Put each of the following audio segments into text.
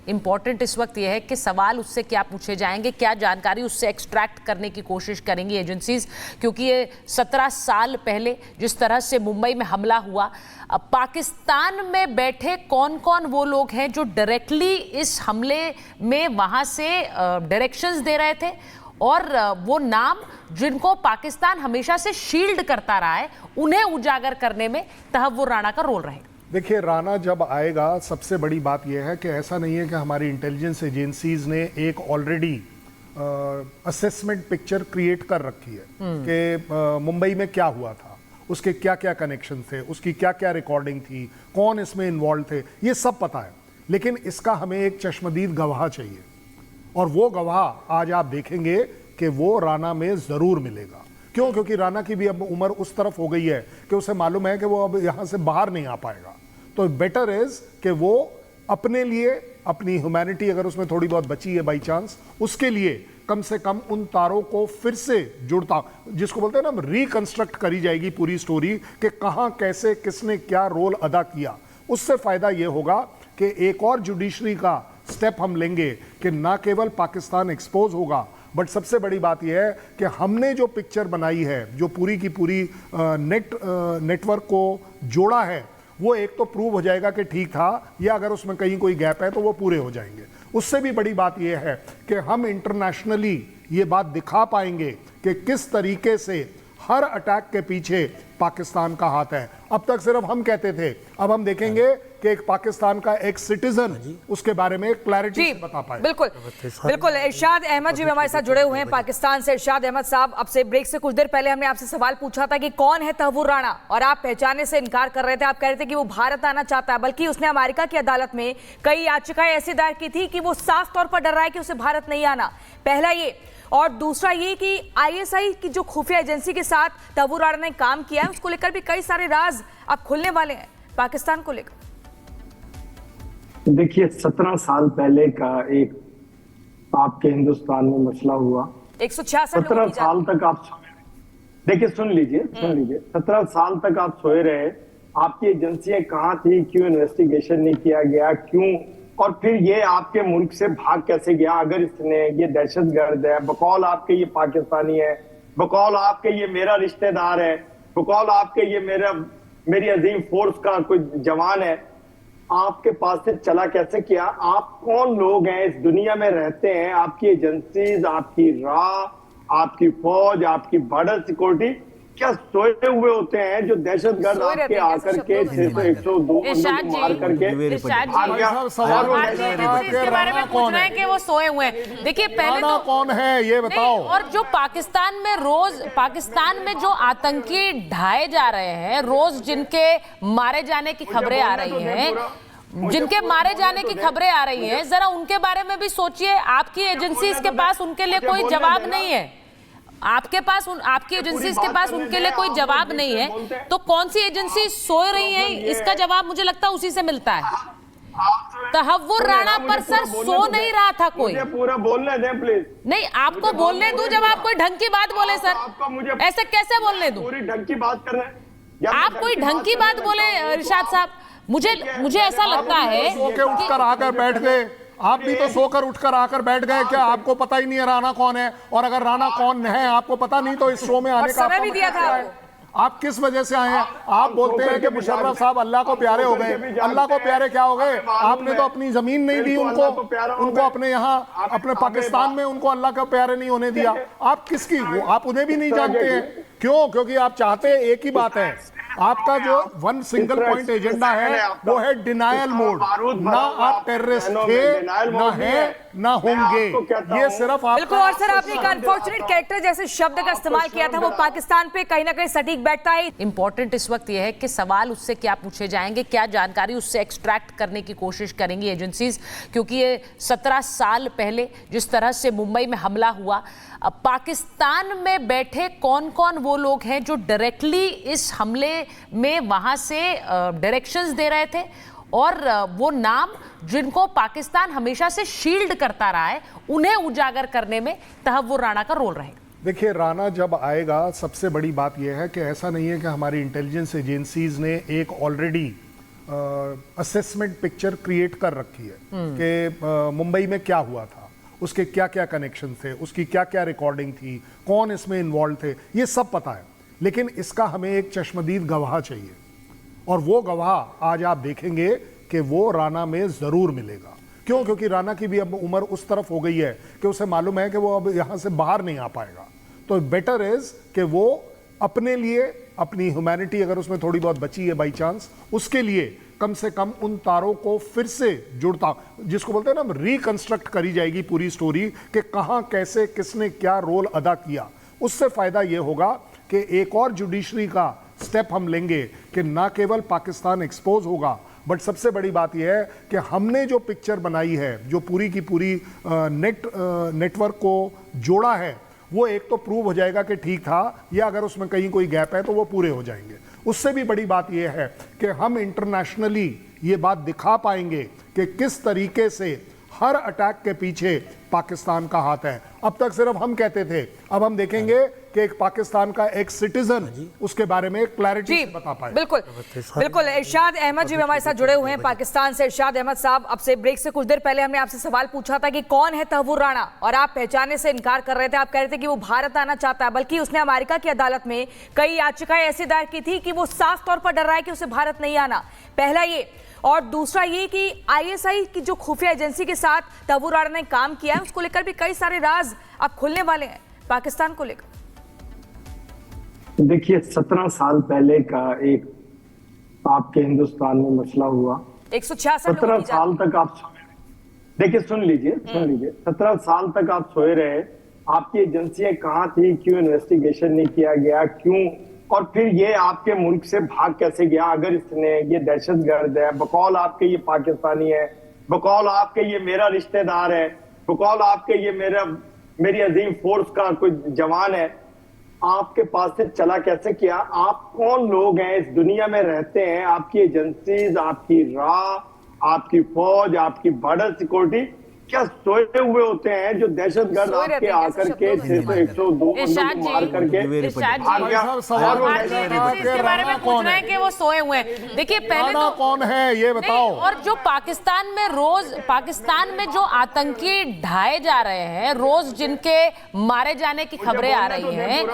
Important इस वक्त यह है कि सवाल उससे क्या पूछे जाएंगे, क्या जानकारी उससे एक्सट्रैक्ट करने की कोशिश करेंगी एजेंसीज, क्योंकि ये 17 साल पहले जिस तरह से मुंबई में हमला हुआ, पाकिस्तान में बैठे कौन कौन वो लोग हैं जो डायरेक्टली इस हमले में वहां से डायरेक्शंस दे रहे थे, और वो नाम जिनको पाकिस्तान हमेशा से शील्ड करता रहा है, उन्हें उजागर करने में तहव्वुर राणा का रोल रहेगा। देखिए, राणा जब आएगा, सबसे बड़ी बात यह है कि ऐसा नहीं है कि हमारी इंटेलिजेंस एजेंसीज ने एक ऑलरेडी असेसमेंट पिक्चर क्रिएट कर रखी है कि मुंबई में क्या हुआ था, उसके क्या क्या कनेक्शन थे, उसकी क्या क्या रिकॉर्डिंग थी, कौन इसमें इन्वॉल्व थे, ये सब पता है। लेकिन इसका हमें एक चश्मदीद गवाह चाहिए, और वो गवाह आज आप देखेंगे कि वो राणा में जरूर मिलेगा। क्यों? क्योंकि राणा की भी अब उम्र उस तरफ हो गई है कि उसे मालूम है कि वो अब यहां से बाहर नहीं आ पाएगा। तो बेटर इज कि वो अपने लिए, अपनी ह्यूमैनिटी अगर उसमें थोड़ी बहुत बची है बाई चांस, उसके लिए कम से कम उन तारों को फिर से जुड़ता, जिसको बोलते हैं ना, रिकंस्ट्रक्ट करी जाएगी पूरी स्टोरी कि कहां कैसे किसने क्या रोल अदा किया। उससे फायदा यह होगा कि एक और जुडिशरी का स्टेप हम लेंगे कि ना केवल पाकिस्तान एक्सपोज होगा, बट सबसे बड़ी बात यह है कि हमने जो पिक्चर बनाई है, जो पूरी की पूरी नेटवर्क को जोड़ा है, वो एक तो प्रूव हो जाएगा कि ठीक था, या अगर उसमें कहीं कोई गैप है तो वो पूरे हो जाएंगे। उससे भी बड़ी बात यह है कि हम इंटरनेशनली ये बात दिखा पाएंगे कि किस तरीके से हर अटैक के पीछे पाकिस्तान का हाथ है। अब तक सिर्फ हम कहते थे, अब हम देखेंगे कि एक पाकिस्तान का एक सिटीजन उसके बारे में क्लैरिटी बता पाए। बिल्कुल बिल्कुल। इरशाद अहमद जी हमारे साथ जुड़े हुए हैं पाकिस्तान से। इरशाद अहमद साहब, आपसे ब्रेक से कुछ देर पहले हमने आपसे सवाल पूछा था कि कौन है तहव्वुर राणा, और आप पहचाने से इनकार कर रहे थे। आप कह रहे थे कि वो भारत आना चाहता है, बल्कि उसने अमेरिका की अदालत में कई याचिकाएं ऐसी दायर की थी कि वो साफ तौर पर डर रहा है कि उसे भारत नहीं आना। पहला ये, और दूसरा ये कि आईएसआई की जो खुफिया एजेंसी के साथ तहव्वुर राणा ने काम किया है, उसको लेकर भी कई सारे राज अब खुलने वाले हैं पाकिस्तान को लेकर। देखिए, 17 साल पहले का एक आपके हिंदुस्तान में मसला हुआ। 166 17 साल तक आप सोए। देखिए, सुन लीजिए 17 साल तक आप सोए रहे। आपकी एजेंसियां कहाँ थी? क्यों इन्वेस्टिगेशन नहीं किया गया? क्यों? और फिर ये आपके मुल्क से भाग कैसे गया? अगर इसने ये दहशतगर्द है, बकौल आपके ये पाकिस्तानी है, बकौल आपके ये मेरा रिश्तेदार है, बकौल आपके ये मेरी अजीम फोर्स का कोई जवान है, आपके पास से चला कैसे किया? आप कौन लोग हैं? इस दुनिया में रहते हैं, आपकी एजेंसीज, आपकी राह, आपकी फौज, आपकी बॉर्डर सिक्योरिटी क्या सोए हुए होते हैं जो दहशतगर्द आपके आकर के 102 मार करके कि वो सोए हुए हैं? देखिए, पहले तो कौन है ये बताओ। और जो पाकिस्तान में रोज, पाकिस्तान में जो आतंकी ढाए जा रहे हैं, रोज जिनके मारे जाने की खबरें आ रही हैं, जिनके मारे जाने की खबरें आ रही हैं, जरा उनके बारे में भी सोचिए। आपकी एजेंसीज के पास उनके लिए कोई जवाब नहीं है, आपके पास आपकी एजेंसीज के पास उनके लिए कोई जवाब नहीं है, तो कौन सी एजेंसी सो रही है, इसका जवाब मुझे लगता है उसी से मिलता है। तहव्वुर राणा पर सर सो नहीं रहा था कोई। पूरा बोलने दें प्लीज। नहीं, आपको बोलने दूं जब आप कोई ढंग की बात बोले सर, ऐसे कैसे बोलने दूं? पूरी ढंग की बात कर रहे हैं आप, कोई ढंग की बात बोले इरशाद साहब। मुझे ऐसा लगता है सो के उठकर आकर बैठ गए। आप भी तो सोकर उठकर आकर बैठ गए। क्या आपको पता ही नहीं है राणा कौन है? और अगर राणा कौन है आपको पता नहीं तो इस शो में आने का समय भी दिया था। आप किस वजह से आए हैं? आप बोलते हैं कि मुशर्रफ साहब अल्लाह को प्यारे हो गए। अल्लाह को प्यारे क्या हो गए? आपने तो अपनी जमीन नहीं दी उनको अपने यहाँ, अपने पाकिस्तान में उनको अल्लाह का प्यारे नहीं होने दिया। आप किसकी, आप उन्हें भी नहीं जानते हैं। क्यों? क्योंकि आप चाहते हैं एक ही बात है, आपका जो वन सिंगल पॉइंट एजेंडा है वो है डिनायल मोड। ना आप टेररिस्ट थे, ना है, ना होंगे। ये सिर्फ आप। बिल्कुल। और सर, आपने एक अनफॉर्चुनेट कैरेक्टर जैसे शब्द का इस्तेमाल किया था, वो पाकिस्तान पे कहीं ना कहीं सटीक बैठता है। इंपॉर्टेंट इस वक्त यह है कि सवाल उससे क्या पूछे जाएंगे, क्या जानकारी उससे एक्सट्रैक्ट करने की कोशिश करेंगी एजेंसीज, क्योंकि ये 17 साल पहले जिस तरह से मुंबई में हमला हुआ, पाकिस्तान में बैठे कौन कौन वो लोग हैं जो डायरेक्टली इस हमले में वहां से डायरेक्शंस दे रहे थे, और वो नाम जिनको पाकिस्तान हमेशा से शील्ड करता रहा है, उन्हें उजागर करने में तहव्वुर राणा का रोल रहेगा। देखिए, राणा जब आएगा, सबसे बड़ी बात यह है कि ऐसा नहीं है कि हमारी इंटेलिजेंस एजेंसीज ने एक ऑलरेडी असेसमेंट पिक्चर क्रिएट कर रखी है कि मुंबई में क्या हुआ था, उसके क्या क्या कनेक्शन थे, उसकी क्या क्या रिकॉर्डिंग थी, कौन इसमें इन्वॉल्व थे, ये सब पता है। लेकिन इसका हमें एक चश्मदीद गवाह चाहिए, और वो गवाह आज आप देखेंगे कि वो राणा में ज़रूर मिलेगा। क्यों? क्योंकि राणा की भी अब उम्र उस तरफ हो गई है कि उसे मालूम है कि वो अब यहाँ से बाहर नहीं आ पाएगा। तो बेटर इज़ कि वो अपने लिए, अपनी ह्यूमैनिटी अगर उसमें थोड़ी बहुत बची है बाई चांस, उसके लिए कम से कम उन तारों को फिर से जुड़ता, जिसको बोलते हैं ना, रिकंस्ट्रक्ट करी जाएगी पूरी स्टोरी कि कहाँ कैसे किसने क्या रोल अदा किया। उससे फ़ायदा ये होगा कि एक और जुडिशरी का स्टेप हम लेंगे कि ना केवल पाकिस्तान एक्सपोज होगा, बट सबसे बड़ी बात यह है कि हमने जो पिक्चर बनाई है, जो पूरी की पूरी नेटवर्क को जोड़ा है, वो एक तो प्रूव हो जाएगा कि ठीक था, या अगर उसमें कहीं कोई गैप है तो वो पूरे हो जाएंगे। उससे भी बड़ी बात यह है कि हम इंटरनेशनली ये बात दिखा पाएंगे कि किस तरीके से हर अटैक के पीछे पाकिस्तान का हाथ है। अब तक सिर्फ हम कहते थे, अब हम देखेंगे कि एक पाकिस्तान का एक सिटीजन उसके बारे में क्लैरिटी बता पाए। बिल्कुल बिल्कुल। इरशाद अहमद जी हमारे साथ जुड़े हुए हैं पाकिस्तान से। इरशाद अहमद साहब, अब से ब्रेक से कुछ देर पहले हमने आपसे सवाल पूछा था कि कौन है तहव्वुर राणा, और आप पहचानने से इनकार कर रहे थे। आप कह रहे थे कि वो भारत आना चाहता है, बल्कि उसने अमेरिका की अदालत में कई याचिकाएं ऐसी दायर की थी कि वो साफ तौर पर डर रहा है कि उसे भारत नहीं आना। पहला ये, और दूसरा ये कि आईएसआई की जो खुफिया एजेंसी के साथ तहव्वुर राणा ने काम किया है, उसको लेकर भी कई सारे राज अब खुलने वाले हैं पाकिस्तान को लेकर। देखिए, 17 साल पहले का एक आपके हिंदुस्तान में मसला हुआ। 166 17 साल तक आप सोए रहे। देखिए, सुन लीजिए 17 साल तक आप सोए रहे। आपकी एजेंसियां कहाँ थी? क्यों इन्वेस्टिगेशन नहीं किया गया? क्यों? और फिर ये आपके मुल्क से भाग कैसे गया? अगर इसने, ये दहशतगर्द है, बकौल आपके ये पाकिस्तानी है, बकौल आपके ये मेरा रिश्तेदार है, बकौल आपके ये मेरी अजीम फोर्स का कोई जवान है, आपके पास से चला कैसे किया? आप कौन लोग हैं? इस दुनिया में रहते हैं, आपकी एजेंसीज, आपकी राह, आपकी फौज, आपकी बॉर्डर सिक्योरिटी क्या सोए हुए होते हैं जो दहशतगर्द आपके आकर के 102 मार करके इसके बारे में पूछ रहे हैं कि वो सोए हुए हैं। देखिए, पहले तो कौन है ये बताओ। और जो पाकिस्तान में रोज, पाकिस्तान में जो आतंकी ढाए जा रहे हैं, रोज जिनके मारे जाने की खबरें आ रही हैं,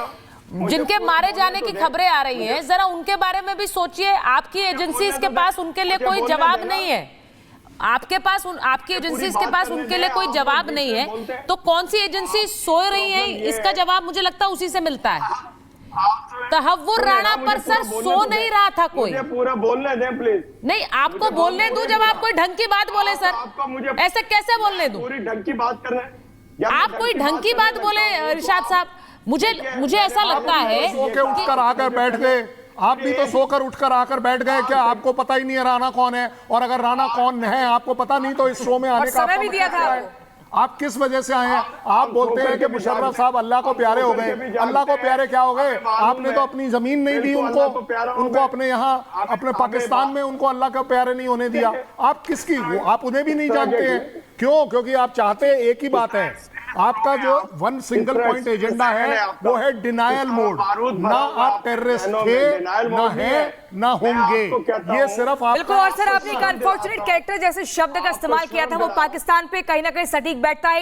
जिनके मारे जाने की खबरें आ रही हैं, जरा उनके बारे में भी सोचिए। आपकी एजेंसीज के पास उनके लिए कोई जवाब नहीं है, आपके पास आपकी एजेंसीज के पास उनके लिए कोई जवाब नहीं है, तो कौन सी एजेंसी सो रही है, इसका जवाब मुझे लगता है उसी से मिलता है। तहव्वुर राणा पर सर सो नहीं रहा था कोई। पूरा बोलने दें प्लीज। नहीं, आपको बोलने दूं जब आप कोई ढंग की बात बोले सर, ऐसे कैसे बोलने दूं? पूरी ढंग की बात कर रहे हैं आप, कोई ढंग की बात बोले इरशाद साहब। मुझे ऐसा लगता है सो के उठकर आकर बैठ गए, आप भी तो सोकर उठकर आकर बैठ गए। क्या आपको पता ही नहीं है राणा कौन है? और अगर राणा कौन है आपको पता नहीं तो इस शो में आने का समय भी दिया था। आप किस वजह से आए हैं? आप बोलते हैं कि मुशर्रफ साहब अल्लाह को प्यारे हो गए। अल्लाह को प्यारे क्या हो गए? आपने तो अपनी जमीन नहीं दी उनको अपने यहाँ, अपने पाकिस्तान में उनको अल्लाह को प्यारे नहीं होने दिया। आप किसकी, आप उन्हें भी नहीं जानते हैं। क्यों? क्योंकि आप चाहते हैं एक ही बात है, आपका जो वन सिंगल पॉइंट एजेंडा है वो है डिनायल मोड। ना आप टेररिस्ट थे, ना है, ना होंगे। ये सिर्फ आप। बिल्कुल। और सर, आपने एक अनफॉर्चुनेट कैरेक्टर जैसे शब्द का इस्तेमाल किया था, वो पाकिस्तान पे कहीं ना कहीं सटीक बैठता है।